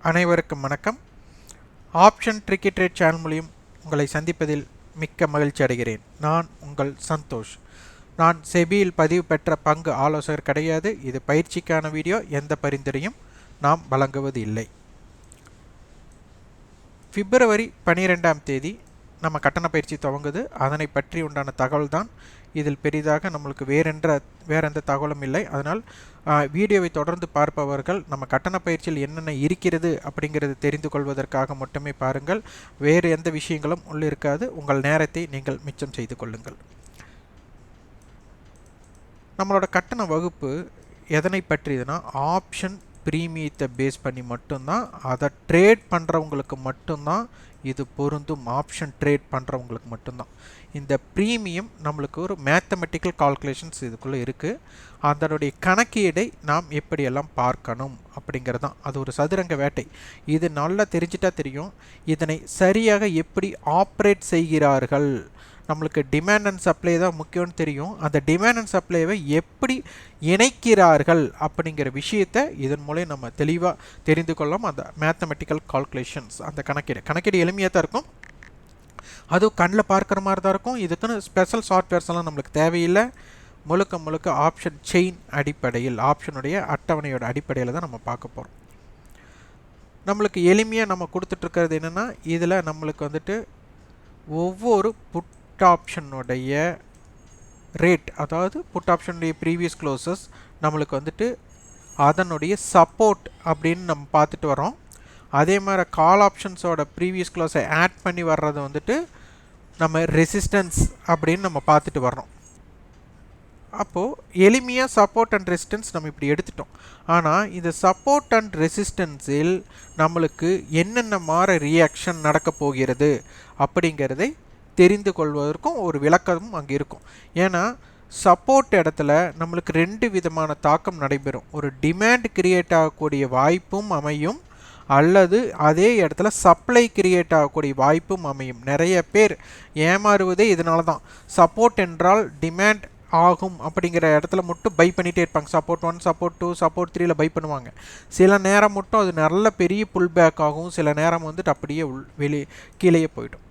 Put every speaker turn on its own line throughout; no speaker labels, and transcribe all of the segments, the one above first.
அனைவருக்கும் வணக்கம். Option tricky trade channel மூலம் உங்களை சந்திப்பதில் மிக்க மகிழ்ச்சி அடைகிறேன். நான் உங்கள் சந்தோஷ். நான் செபியில் பதிவு பெற்ற பங்கு ஆலோசகர் கிடையாது. இது பயிற்சிக்கான வீடியோ. எந்த பரிந்துரையும் நாம் வழங்குவது இல்லை. பிப்ரவரி 12ஆம் தேதி நம்ம கட்டண பயிற்சி துவங்குது. அதனை பற்றி உண்டான தகவல் தான் இதில். பெரிதாக நம்மளுக்கு வேற எந்த தகவலும் இல்லை. அதனால் வீடியோவை தொடர்ந்து பார்ப்பவர்கள் நம்ம கட்டண பயிற்சியில் என்னென்ன இருக்கிறது அப்படிங்கிறது தெரிந்து கொள்வதற்காக மட்டுமே பாருங்கள். வேறு எந்த விஷயங்களும் உள்ளிருக்காது. உங்கள் நேரத்தை நீங்கள் மிச்சம் செய்து கொள்ளுங்கள். நம்மளோட கட்டண வகுப்பு எதனை பற்றியதுன்னா ஆப்ஷன் பிரீமியத்தை பேஸ் பண்ணி மட்டும்தான். அதை ட்ரேட் பண்ணுறவங்களுக்கு மட்டும்தான் இது பொருந்தும். ஆப்ஷன் ட்ரேட் பண்ணுறவங்களுக்கு மட்டும்தான். இந்த ப்ரீமியம் நம்மளுக்கு ஒரு மேத்தமெட்டிக்கல் கால்குலேஷன்ஸ் இதுக்குள்ளே இருக்குது. அதனுடைய கணக்கீடை நாம் எப்படியெல்லாம் பார்க்கணும் அப்படிங்கிறதான். அது ஒரு சதுரங்க வேட்டை. இது நல்லா தெரிஞ்சிட்டா தெரியும் இதனை சரியாக எப்படி ஆப்ரேட் செய்கிறார்கள். நம்மளுக்கு டிமாண்ட் அண்ட் சப்ளை தான் முக்கியம்னு தெரியும். அந்த டிமாண்ட் அண்ட் சப்ளைவை எப்படி இணைக்கிறார்கள் அப்படிங்கிற விஷயத்தை இதன் மூலம் நம்ம தெளிவாக தெரிந்து கொள்ளலாம். அந்த மேத்தமெட்டிக்கல் கால்குலேஷன்ஸ், அந்த கணக்கீடு எளிமையாக தான் இருக்கும். அதுவும் கண்ணில் பார்க்குற மாதிரி தான் இருக்கும். இதுக்குன்னு ஸ்பெஷல் சாஃப்ட்வேர்ஸ் எல்லாம் நம்மளுக்கு தேவையில்லை. முழுக்க ஆப்ஷன் செயின் அடிப்படையில், ஆப்ஷனுடைய அட்டவணையோட அடிப்படையில் தான் நம்ம பார்க்க போகிறோம். நம்மளுக்கு எளிமையாக நம்ம கொடுத்துட்ருக்கிறது என்னென்னா, இதில் நம்மளுக்கு வந்துட்டு ஒவ்வொரு புட் ஆப்ஷனுடைய ரேட், அதாவது புட் ஆப்ஷனுடைய ப்ரீவியஸ் க்ளோசஸ் நம்மளுக்கு வந்துட்டு அதனுடைய சப்போர்ட் அப்படின்னு நம்ம பார்த்துட்டு வரோம். அதே மாதிரி கால் ஆப்ஷன்ஸோட ப்ரீவியஸ் க்ளோஸை ஆட் பண்ணி வர்றது வந்துட்டு நம்ம ரெசிஸ்டன்ஸ் அப்படின்னு நம்ம பார்த்துட்டு வர்றோம். அப்போது எளிமையாக சப்போர்ட் அண்ட் ரெசிஸ்டன்ஸ் நம்ம இப்படி எடுத்துட்டோம். ஆனால் இந்த சப்போர்ட் அண்ட் ரெசிஸ்டன்ஸில் நம்மளுக்கு என்னென்ன மாதிரி ரியாக்ஷன் நடக்க போகிறது அப்படிங்கிறதை தெரிந்து கொள்வதற்கும் ஒரு விளக்கமும் அங்கே இருக்கும். ஏன்னா சப்போர்ட் இடத்துல நம்மளுக்கு ரெண்டு விதமான தாக்கம் நடைபெறும். ஒரு டிமாண்ட் கிரியேட் ஆகக்கூடிய வாய்ப்பும் அமையும், அல்லது அதே இடத்துல சப்ளை கிரியேட் ஆகக்கூடிய வாய்ப்பும் அமையும். நிறைய பேர் ஏமாறுவதே இதனால தான். சப்போர்ட் என்றால் டிமாண்ட் ஆகும் அப்படிங்கிற இடத்துல மட்டும் பை பண்ணிகிட்டே இருப்பாங்க. சப்போர்ட் 1, சப்போர்ட் 2, சப்போர்ட் 3ல பை பண்ணுவாங்க. சில நேரம் மட்டும் அது நல்ல பெரிய புல் பேக் ஆகும். சில நேரம் வந்துட்டு அப்படியே கீழே போய்டும்.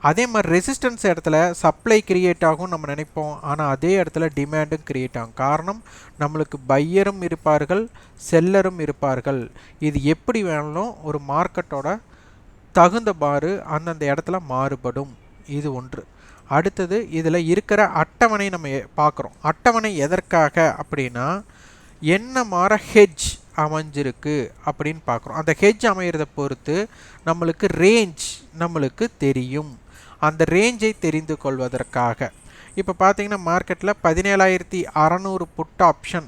அதே மாதிரி ரெசிஸ்டன்ஸ் இடத்துல சப்ளை கிரியேட் ஆகும் நம்ம நினைப்போம். ஆனால் அதே இடத்துல டிமாண்டும் கிரியேட் ஆகும். காரணம், நம்மளுக்கு பையரும் இருப்பார்கள், செல்லரும் இருப்பார்கள். இது எப்படி வேணாலும் ஒரு மார்க்கெட்டோட தகுந்தபாறு அந்தந்த இடத்துல மாறுபடும். இது ஒன்று. அடுத்தது, இதில் இருக்கிற அட்டவணை நம்ம பார்க்குறோம். அட்டவணை எதற்காக அப்படின்னா, என்ன மாதிரி ஹெட்ஜ் அமைஞ்சிருக்கு அப்படின்னு பார்க்குறோம். அந்த ஹெட்ஜ் அமைகிறத பொறுத்து நம்மளுக்கு ரேஞ்ச் நம்மளுக்கு தெரியும். அந்த ரேஞ்சை தெரிந்து கொள்வதற்காக இப்போ பார்த்தீங்கன்னா மார்க்கெட்டில் 17,600 புட் ஆப்ஷன்,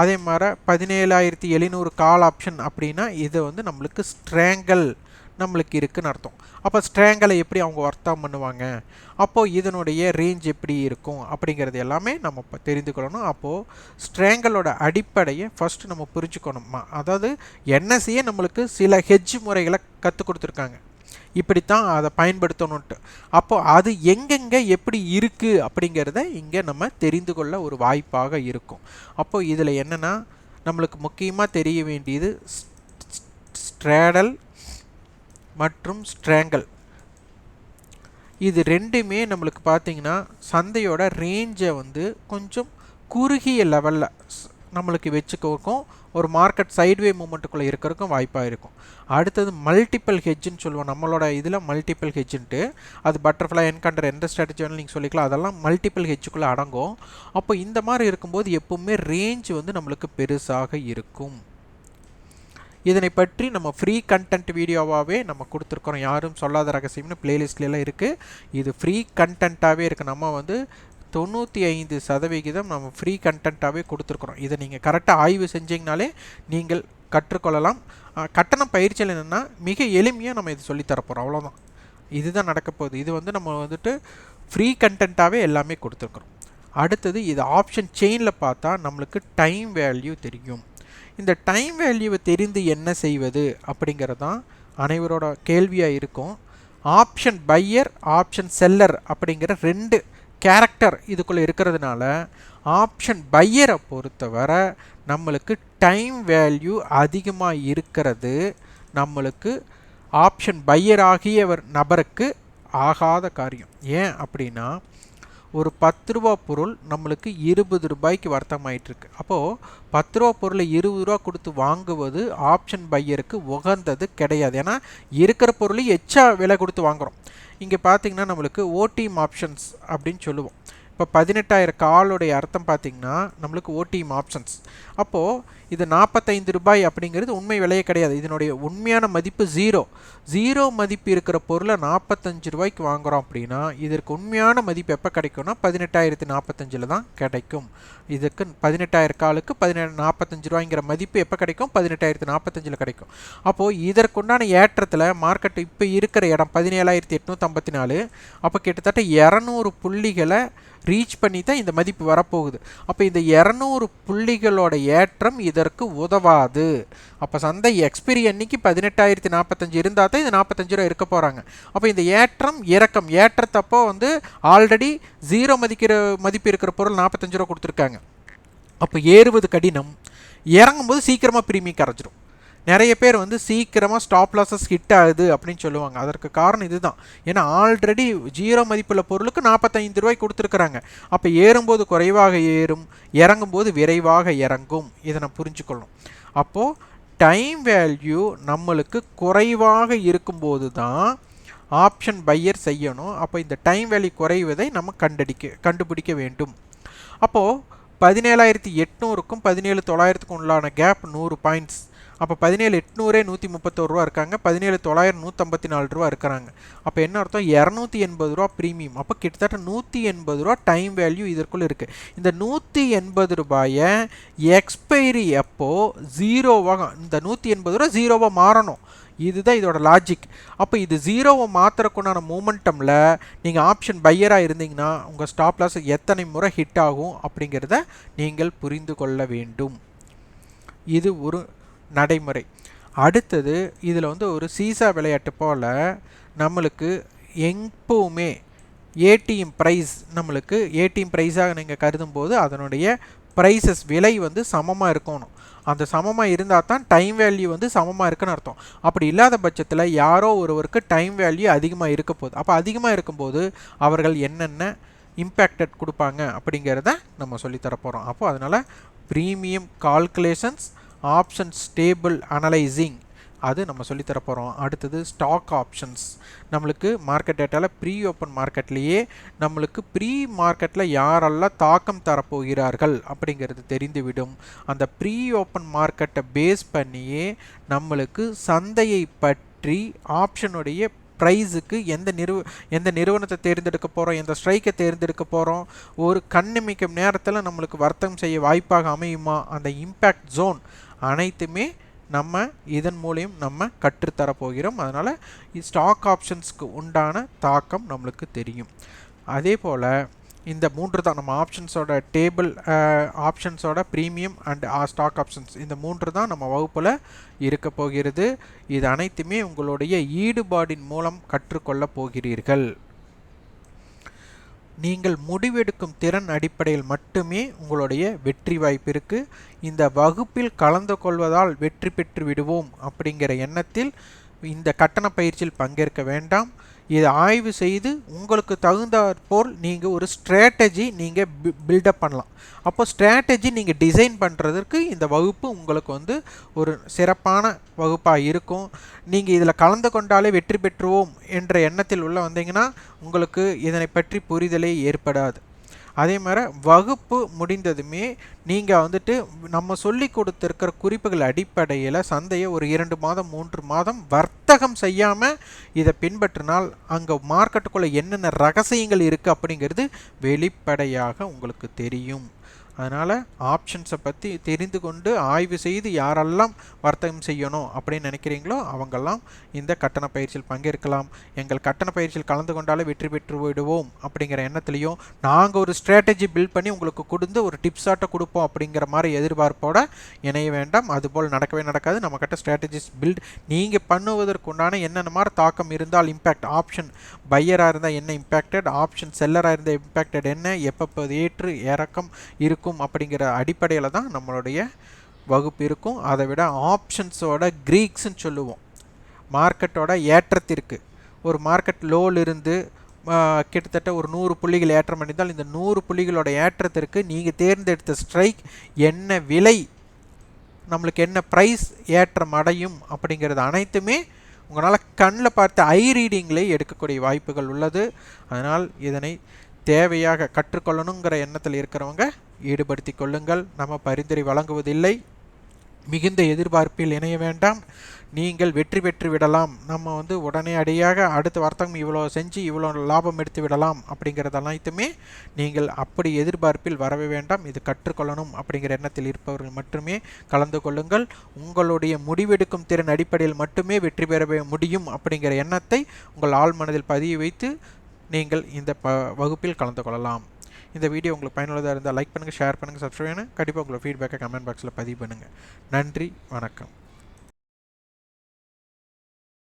அதே மாதிரி 17,700 கால் ஆப்ஷன் அப்படின்னா இது வந்து நம்மளுக்கு ஸ்ட்ராங்கல் நம்மளுக்கு இருக்குதுன்னு அர்த்தம். அப்போ ஸ்ட்ராங்கலை எப்படி அவங்க வர்த்தகம் பண்ணுவாங்க, அப்போது இதனுடைய ரேஞ்ச் எப்படி இருக்கும் அப்படிங்கிறது எல்லாமே நம்ம தெரிந்து கொள்ளணும். அப்போது ஸ்ட்ராங்கலோட அடிப்படையை ஃபஸ்ட்டு நம்ம புரிஞ்சுக்கணுமா. அதாவது என்எஸ்சியே நம்மளுக்கு சில ஹெட்ஜ் முறைகளை கற்றுக் கொடுத்துருக்காங்க, இப்படித்தான் அதை பயன்படுத்தணுன்ட்டு. அப்போது அது எங்கெங்கே எப்படி இருக்குது அப்படிங்கிறத இங்கே நம்ம தெரிந்து கொள்ள ஒரு வாய்ப்பாக இருக்கும். அப்போது இதில் என்னென்னா நம்மளுக்கு முக்கியமாக தெரிய வேண்டியது ஸ்ட்ராடல் மற்றும் ஸ்ட்ராங்கல். இது ரெண்டுமே நம்மளுக்கு பார்த்திங்கன்னா சந்தையோட ரேஞ்சை வந்து கொஞ்சம் குறுகிய லெவலில் நம்மளுக்கு வச்சுக்கிறதுக்கும் ஒரு மார்க்கெட் சைட்வே மூமெண்ட்டுக்குள்ளே இருக்கிறதுக்கும் வாய்ப்பாக இருக்கும். அடுத்தது மல்டிபிள் ஹெட்ஜுன்னு சொல்லுவோம். நம்மளோட இதில் மல்டிபிள் ஹெட்ஜுன்ட்டு அது பட்டர்ஃப்ளை என்கண்டர் எந்த ஸ்ட்ராட்டஜி வேணாலும் நீங்கள் சொல்லிக்கலாம். அதெல்லாம் மல்டிபிள் ஹெட்ஜுக்குள்ளே அடங்கும். அப்போ இந்த மாதிரி இருக்கும்போது எப்போவுமே ரேஞ்ச் வந்து நம்மளுக்கு பெருசாக இருக்கும். இதனை பற்றி நம்ம ஃப்ரீ கண்டென்ட் வீடியோவாகவே நம்ம கொடுத்துருக்குறோம். யாரும் சொல்லாத ரகசியம்னு பிளேலிஸ்ட்லாம் இருக்குது. இது ஃப்ரீ கண்டென்ட்டாகவே இருக்குது. நம்ம வந்து 95% நம்ம ஃப்ரீ கண்டென்ட்டாகவே கொடுத்துருக்குறோம். இதை நீங்கள் கரெக்டாக ஆய்வு செஞ்சிங்கனாலே நீங்கள் கற்றுக்கொள்ளலாம். கட்டணம் பயிற்சியில் என்னென்னா மிக எளிமையாக நம்ம இது சொல்லித்தரப்போகிறோம், அவ்வளோதான். இதுதான் நடக்க போகுது. இது வந்து நம்ம வந்துட்டு ஃப்ரீ கண்டென்ட்டாகவே எல்லாமே கொடுத்துருக்குறோம். அடுத்தது, இது ஆப்ஷன் செயினில் பார்த்தா நம்மளுக்கு டைம் வேல்யூ தெரியும். இந்த டைம் வேல்யூவை தெரிந்து என்ன செய்வது அப்படிங்கிறது தான் அனைவரோட கேள்வியாக இருக்கும். ஆப்ஷன் பையர், ஆப்ஷன் செல்லர் அப்படிங்கிற ரெண்டு கேரக்டர் இதுக்குள்ளே இருக்கிறதுனால ஆப்ஷன் பையரை பொறுத்தவரை நம்மளுக்கு டைம் வேல்யூ அதிகமாக இருக்கிறது நம்மளுக்கு ஆப்ஷன் பையர் ஆகிய நபருக்கு ஆகாத காரியம். ஏன் அப்படின்னா ஒரு 10 ரூபா பொருள் நம்மளுக்கு 20 ரூபாய்க்கு வர்த்தகமாயிட்டிருக்கு. அப்போது 10 ரூபா பொருளை 20 ரூபா கொடுத்து வாங்குவது ஆப்ஷன் பையருக்கு உகந்தது கிடையாது. ஏன்னா இருக்கிற பொருளை எச்சா விலை கொடுத்து வாங்குகிறோம். இங்கே பார்த்தீங்கன்னா நம்மளுக்கு ஓடிஎம் ஆப்ஷன்ஸ் அப்படின்னு சொல்லுவோம். இப்போ 18,000 காலுடைய அர்த்தம் பார்த்திங்கன்னா நம்மளுக்கு ஓடிஎம் ஆப்ஷன்ஸ். அப்போது இது 45 ரூபாய் அப்படிங்கிறது உண்மை விலையே கிடையாது. இதனுடைய உண்மையான மதிப்பு ஜீரோ மதிப்பு இருக்கிற பொருளை 45 ரூபாய்க்கு வாங்குகிறோம் அப்படின்னா இதற்கு உண்மையான மதிப்பு எப்போ கிடைக்கும்னா 18,045 தான் கிடைக்கும். இதுக்கு 18,000 காலுக்கு 45 ரூபாய்ங்கிற மதிப்பு எப்போ கிடைக்கும்? 18,045 கிடைக்கும். அப்போது இதற்குண்டான ஏற்றத்தில் மார்க்கெட் இப்போ இருக்கிற இடம் 17,854. அப்போ கிட்டத்தட்ட 200 புள்ளிகளை ரீச் பண்ணி தான் இந்த மதிப்பு வரப்போகுது. அப்போ இந்த 200 புள்ளிகளோட ஏற்றம் இதற்கு உதவாது. அப்போ சந்தை எக்ஸ்பிரி அன்னைக்கு 18,045 இருந்தால் தான் இது 45 ரூபா இருக்க போகிறாங்க. அப்போ இந்த ஏற்றத்தப்போ ஆல்ரெடி ஜீரோ மதிப்பு இருக்கிற பொருள் 45 ரூபா கொடுத்துருக்காங்க. அப்போ ஏறுவது கடினம், இறங்கும்போது சீக்கிரமாக ப்ரீமியம் கரைஞ்சிடும். நிறைய பேர் சீக்கிரமாக ஸ்டாப் லாஸஸ் ஹிட் ஆகுது அப்படின்னு சொல்லுவாங்க. அதற்கு காரணம் இதுதான். ஏன்னா ஆல்ரெடி ஜீரோ மதிப்புள்ள பொருளுக்கு 45 ரூபாய் கொடுத்துருக்குறாங்க. அப்போ ஏறும்போது குறைவாக ஏறும், இறங்கும்போது விரைவாக இறங்கும். இதை நான் புரிஞ்சுக்கொள்ளணும். அப்போது டைம் வேல்யூ நம்மளுக்கு குறைவாக இருக்கும்போது தான் ஆப்ஷன் பையர் செய்யணும். அப்போ இந்த டைம் வேல்யூ குறைவதை நம்ம கண்டுபிடிக்க வேண்டும். அப்போது 17,800க்கும் 17,900க்கும் உள்ளான கேப் 100 பாயிண்ட்ஸ். அப்போ 17,800 131 ரூபா இருக்காங்க, 17,900 154 ரூபா இருக்கிறாங்க. அப்போ என்ன அர்த்தம்? 280 ரூபா ப்ரீமியம். அப்போ கிட்டத்தட்ட 180 ரூபா டைம் வேல்யூ இதற்குள்ளே இருக்குது. இந்த 180 ரூபாயை எக்ஸ்பைரி அப்போது ஜீரோவாக, இந்த 180 ரூபா ஜீரோவாக மாறணும். இதுதான் இதோட லாஜிக். அப்போ இது ஜீரோவை மாத்திரக்குண்டான மூமெண்டமில் நீங்கள் ஆப்ஷன் பையராக இருந்தீங்கன்னா உங்கள் ஸ்டாப் லாஸ் எத்தனை முறை ஹிட் ஆகும் அப்படிங்கிறத நீங்கள் புரிந்து கொள்ள வேண்டும். இது ஒரு நடைமுறை. அடுத்தது இதில் ஒரு சீசா விளையாட்டு போல் நம்மளுக்கு எப்பவுமே ஏடிஎம் ப்ரைஸ், நம்மளுக்கு ஏடிஎம் ப்ரைஸாக நீங்கள் கருதும்போது அதனுடைய ப்ரைஸஸ் விலை சமமாக இருக்கணும். அந்த சமமாக இருந்தால் தான் டைம் வேல்யூ சமமாக இருக்குன்னு அர்த்தம். அப்படி இல்லாத பட்சத்தில் யாரோ ஒருவருக்கு டைம் வேல்யூ அதிகமாக இருக்க போகுது. அப்போ அதிகமாக இருக்கும்போது அவர்கள் என்னென்ன இம்பேக்டட் கொடுப்பாங்க அப்படிங்கிறத நம்ம சொல்லித்தர போகிறோம். அப்போ அதனால் premium calculations, option stable analysing அது நம்ம சொல்லித்தர போகிறோம். அடுத்தது ஸ்டாக் ஆப்ஷன்ஸ். நம்மளுக்கு மார்க்கெட் டேட்டாவில் ப்ரீ ஓப்பன் மார்க்கெட்லேயே நம்மளுக்கு ப்ரீ மார்க்கெட்டில் யாரெல்லாம் தாக்கம் தரப்போகிறார்கள் அப்படிங்கிறது தெரிந்துவிடும். அந்த ப்ரீ ஓப்பன் மார்க்கெட்டை பேஸ் பண்ணியே நம்மளுக்கு சந்தையை பற்றி ஆப்ஷனுடைய ப்ரைஸுக்கு எந்த நிறுவனத்தை தேர்ந்தெடுக்க போகிறோம், எந்த ஸ்ட்ரைக்கை தேர்ந்தெடுக்க போகிறோம், ஒரு கண்ணிமிக்கும் நேரத்தில் நம்மளுக்கு வர்த்தகம் செய்ய வாய்ப்பாக அமையுமா, அந்த இம்பேக்ட் ஜோன் அனைத்துமே நம்ம இதன் மூலியம் நம்ம கற்றுத்தரப்போகிறோம். அதனால் ஸ்டாக் ஆப்ஷன்ஸ்க்கு உண்டான தாக்கம் நம்மளுக்கு தெரியும். அதே போல் இந்த 3 தான் நம்ம ஆப்ஷன்ஸோட டேபிள், ஆப்ஷன்ஸோட ப்ரீமியம் அண்ட் ஸ்டாக் ஆப்ஷன்ஸ், இந்த 3 தான் நம்ம வகுப்பில் இருக்க போகிறது. இது அனைத்துமே உங்களுடைய ஈடுபாடின் மூலம் கற்றுக்கொள்ள போகிறீர்கள். நீங்கள் முடிவெடுக்கும் திறன் அடிப்படையில் மட்டுமே உங்களுடைய வெற்றி வாய்ப்பு இருக்குது. இந்த வகுப்பில் கலந்து கொள்வதால் வெற்றி பெற்று விடுவோம் அப்படிங்கிற எண்ணத்தில் இந்த கட்டண பயிற்சியில் பங்கேற்க வேண்டாம். இதை ஆய்வு செய்து உங்களுக்கு தகுந்தாற்போல் நீங்கள் ஒரு ஸ்ட்ராட்டஜி நீங்கள் பில்டப் பண்ணலாம். அப்போ ஸ்ட்ராட்டஜி நீங்கள் டிசைன் பண்ணுறதுக்கு இந்த வகுப்பு உங்களுக்கு ஒரு சிறப்பான வகுப்பாக இருக்கும். நீங்கள் இதில் கலந்து கொண்டாலே வெற்றி பெற்றுவோம் என்ற எண்ணத்தில் உள்ள வந்தீங்கன்னா உங்களுக்கு இதனை பற்றி புரிதலே ஏற்படாது. அதே மாதிரி வகுப்பு முடிந்ததுமே நீங்கள் நம்ம சொல்லி கொடுத்துருக்கிற குறிப்புகள் அடிப்படையில் சந்தையை ஒரு 2 மாதம் 3 மாதம் வர்த்தகம் செய்யாமல் இதை பின்பற்றினால் அங்கே மார்க்கெட்டுக்குள்ளே என்னென்ன ரகசியங்கள் இருக்குது அப்படிங்கிறது வெளிப்படையாக உங்களுக்கு தெரியும். அதனால் ஆப்ஷன்ஸை பற்றி தெரிந்து கொண்டு ஆய்வு செய்து யாரெல்லாம் வர்த்தகம் செய்யணும் அப்படின்னு நினைக்கிறீங்களோ அவங்கெல்லாம் இந்த கட்டண பயிற்சியில் பங்கேற்கலாம். எங்கள் கட்டண பயிற்சியில் கலந்து கொண்டாலே வெற்றி பெற்று விடுவோம் அப்படிங்கிற எண்ணத்துலையும் நாங்கள் ஒரு ஸ்ட்ராட்டஜி பில்ட் பண்ணி உங்களுக்கு கொடுத்து ஒரு டிப்ஸாட்ட கொடுப்போம் அப்படிங்கிற மாதிரி எதிர்பார்ப்போட இணைய வேண்டாம். அதுபோல் நடக்கவே நடக்காது. நம்மக்கிட்ட ஸ்ட்ராட்டஜிஸ் பில்ட் நீங்கள் பண்ணுவதற்குண்டான என்னென்ன மாதிரி தாக்கம் இருந்தால் இம்பேக்ட், ஆப்ஷன் பையராக இருந்தால் என்ன இம்பேக்டட், ஆப்ஷன் செல்லராக இருந்தால் இம்பேக்டட் என்ன, எப்போ ஏற்று இறக்கம் இருக்கும் அப்படிங்கிற அடிப்படையில் தான் நம்மளுடைய வகுப்பு இருக்கும். அதை விட ஆப்ஷன்ஸோட கிரீக்ஸ்ன்னு சொல்லுவோம். மார்க்கெட்டோட ஏற்றத்திற்கு. ஒரு மார்க்கெட் லோலிருந்து கிட்டத்தட்ட ஒரு 100 புள்ளிகள் ஏற்றம் அடைந்தால் இந்த 100 புள்ளிகளோட ஏற்றத்திற்கு நீங்கள் தேர்ந்தெடுத்த ஸ்ட்ரைக் என்ன விலை, நம்மளுக்கு என்ன ப்ரைஸ் ஏற்றம் அடையும் அப்படிங்கிறது அனைத்துமே உங்களால் கண்ணில் பார்த்த ஐ ரீடிங்கிலே எடுக்கக்கூடிய வாய்ப்புகள் உள்ளது. அதனால் இதனை தேவையாக கற்றுக்கொள்ளணுங்கிற எண்ணத்தில் இருக்கிறவங்க ஈடுபடுத்தி கொள்ளுங்கள். நம்ம பரிந்துரை வழங்குவதில்லை. மிகுந்த எதிர்பார்ப்பில் இணைய வேண்டாம். நீங்கள் வெற்றி பெற்று விடலாம், நம்ம உடனே அடியாக அடுத்த வர்த்தகம் இவ்வளோ செஞ்சு இவ்வளோ லாபம் எடுத்து விடலாம் அப்படிங்கிறது அனைத்துமே நீங்கள் அப்படி எதிர்பார்ப்பில் வரவே வேண்டாம். இது கற்றுக்கொள்ளணும் அப்படிங்கிற எண்ணத்தில் இருப்பவர்கள் மட்டுமே கலந்து கொள்ளுங்கள். உங்களுடைய முடிவெடுக்கும் திறன் அடிப்படையில் மட்டுமே வெற்றி பெற முடியும் அப்படிங்கிற எண்ணத்தை உங்கள் ஆழ் மனதில் பதிய வைத்து நீங்கள் இந்த வகுப்பில் கலந்து கொள்ளலாம். இந்த வீடியோ உங்களுக்கு பயனுள்ளதாக இருந்தால் லைக் பண்ணுங்கள், ஷேர் பண்ணுங்கள், சப்ஸ்கிரைப் பண்ணுங்கள். கண்டிப்பாக உங்களோட ஃபீட்பேக்கை கமெண்ட் பாக்ஸில் பதிவு பண்ணுங்கள். நன்றி, வணக்கம்.